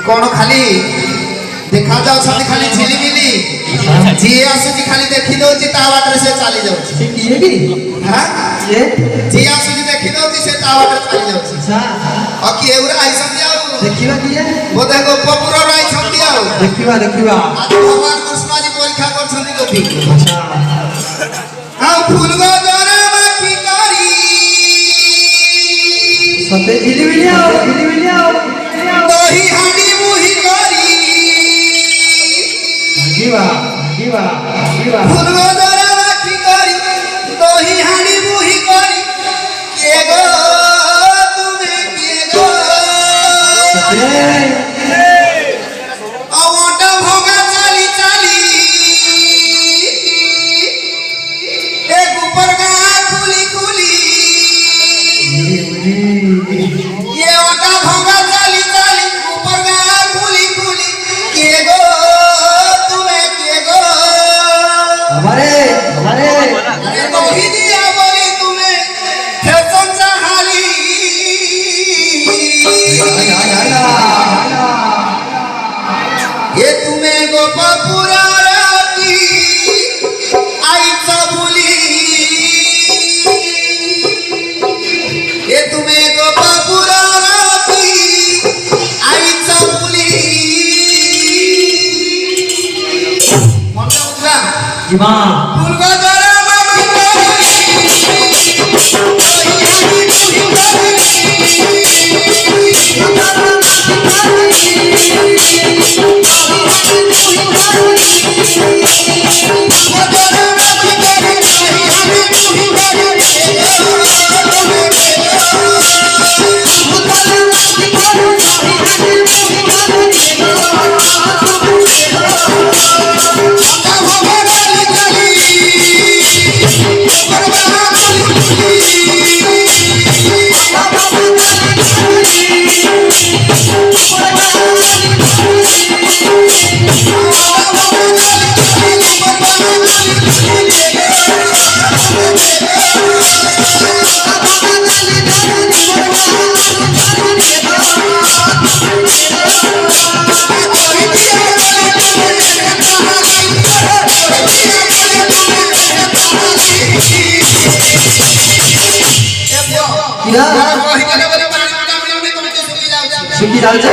कौन खाली देखा जाओ खाली झिलिमिली जी आसुची खाली देखी दउची ता बाटरे से चली जाउची ठीक ये की हां ये जी आसुची देखी दउची से ता बाटरे चली जाउची अच्छा आ कि एउरा आई समझाओ देखिबा की है बोधे गो पपुरा आई समझाओ देखिबा आज भगवान कृष्ण जी परीक्षा कर छथि गोपी अच्छा आ फूल गो जरा माखी करी सते झिलिमिली आओ दही हांडी मुही करी जीवा फूल गो जरा माखी करी दही हांडी मुही करी के गो तुमे के गो आवटा भोगा चाली चाली एक ऊपर गा खुली खुली ये ओटा भोगा चाली चाली ऊपर गा खुली खुली के गो तुमे के गो हमारे अरे कही दिया बोली तुम्हें फैशन चाहाली ये तुम्हें गोपापुरा राती आई सबुली ये तुम्हें गोपापुरा राती आई सबुली मन में उतरा जीवा फूल को जरा सुखी डाल जा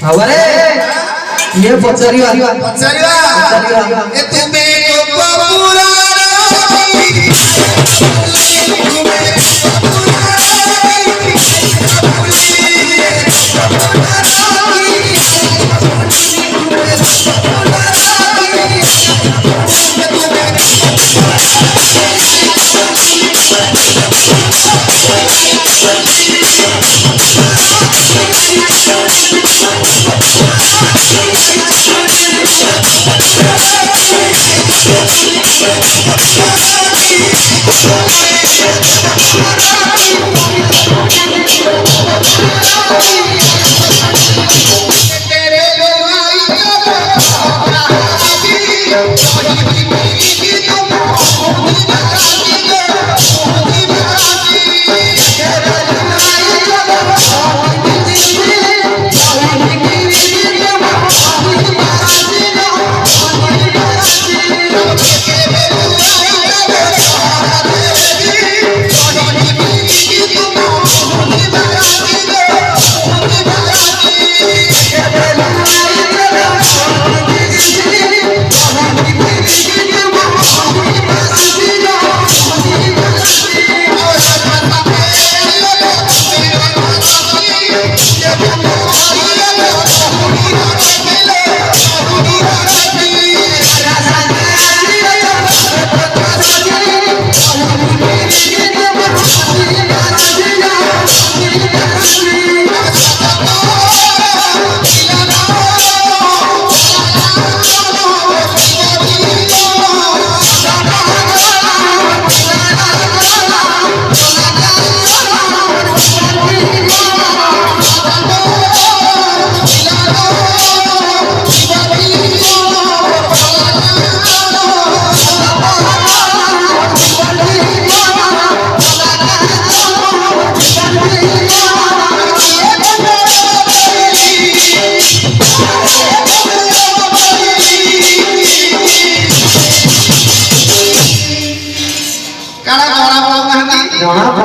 हमारे ये पचरिवा ए तुम्हें गोपापुरा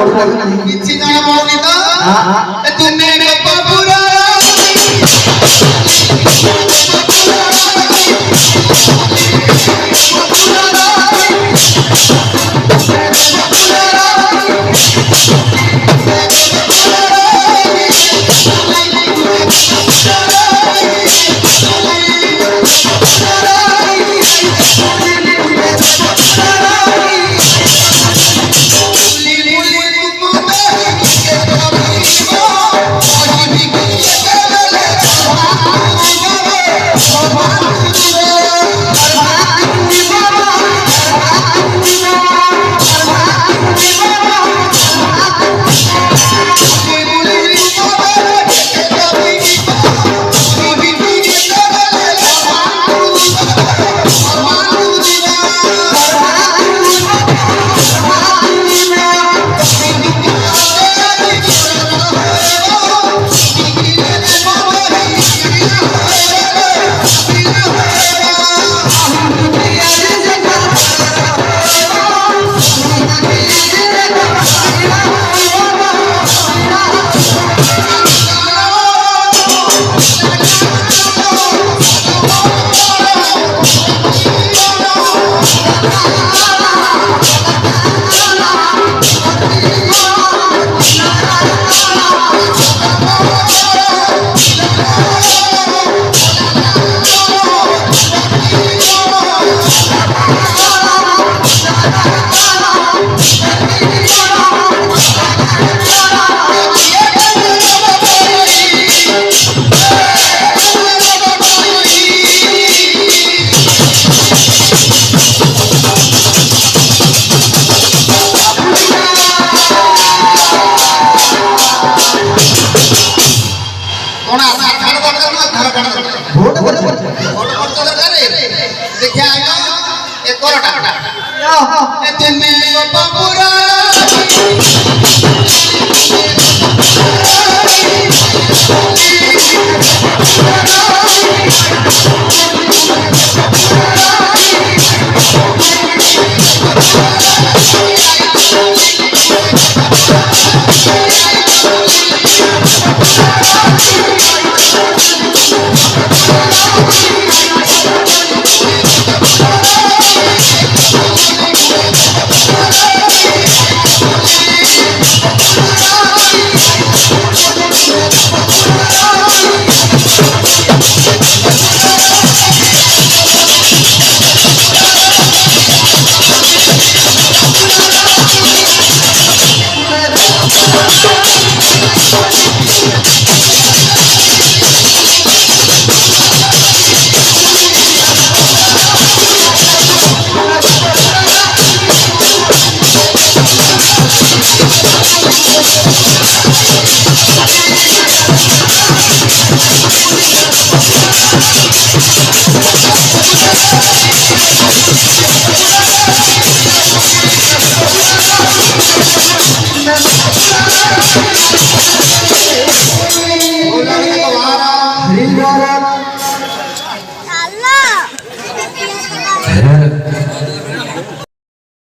କିଛି ଜଣା ପଡୁନି ତ ଏ ତୁମେ ଗୋପପୁର देखिए एक तुमे गोपपुरा